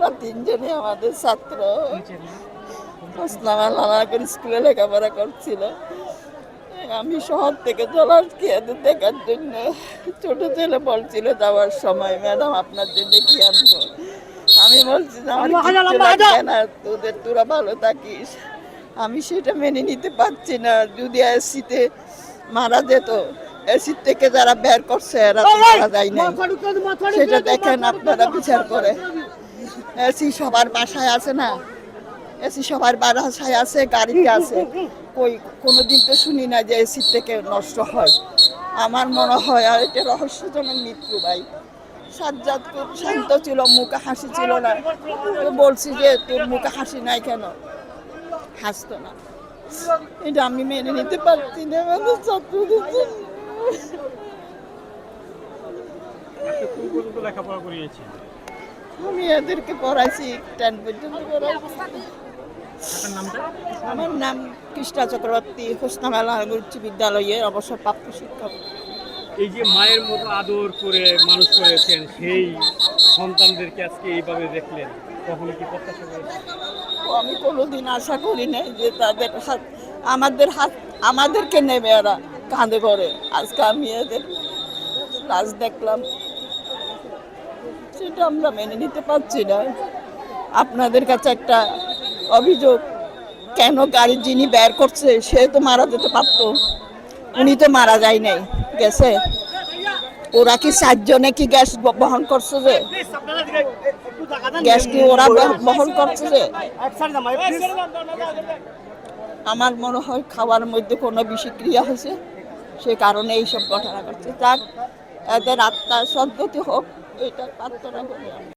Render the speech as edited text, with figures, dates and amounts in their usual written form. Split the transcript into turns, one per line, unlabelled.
ওরা তিনজনই আমাদের ছাত্র। হোসনামালানগর স্কুলে লেখাপড়া করছিল। আমি শহর থেকে চলার কি দেখার জন্য ছোট ছেলে বলছিল যাওয়ার সময়, ম্যাডাম আপনার জন্য কি আনবো। আমি বলছি যে আমার কিচ্ছু লাগবে না, তোরা ভালো থাকিস। আমি সেটা মেনে নিতে পারছি না। যদি এসিতে মারা যেত, এসির থেকে যারা বের করছে এরা তো মারা যায় নাই, সেটা দেখেন আপনারা বিচার করে। এসি সবার বাসায় আছে না, এসি সবার বাসায় আছে, গাড়িতে আছে, কই কোনোদিন তো শুনি না যে এসির থেকে নষ্ট হয়। আমার মনে হয় আর এটা রহস্যজনক মৃত্যু ভাই। সাজ্জাদ খুব শান্ত ছিল, মুখে হাসি ছিল না। বলছি যে তোর মুখে হাসি নাই কেন, হাসতো না। এটা আমি মেনে নিতে পারছি না আমাদের ছাত্রদের জন্য। আমি এদেরকে পড়াইছি 10 পর্যন্ত পড়াইছি। আমার নাম কৃষ্ণা চক্রবর্তী, হোসনামালানগর উচ্চ বিদ্যালয়ের অবসরপ্রাপ্ত শিক্ষক।
এই যে মায়ের মতো আদর করে মানুষ করেছেন সেই সন্তানদেরকে আজকে এইভাবে দেখলেন, কখনো কি প্রত্যাশা করেছেন?
আমি কোনোদিন আশা করি নাই যে তাদের আমাদেরকে নেবে এরা কাঁধে করে। আজকে আমি এদের লাশ দেখলাম, সেটা আমরা মেনে নিতে পারছি না। আপনাদের কাছে একটা অভিযোগ, কেন গাড়ি যিনি বের করছে সে তো মারা যেতে পারত, উনি তো মারা যায় নাই, গেছে। ওরা কি 4 জনে কি গ্যাস বহন করছে যে, গ্যাস কি ওরা বহন করছে যে? আমার মনে হয় খাওয়ার মধ্যে কোনো বিষক্রিয়া হয়েছে, সে কারণে এইসব ঘটনা ঘটছে। তার এদের আত্মার সদ্গতি হোক, এটা প্রার্থনা করি আমি।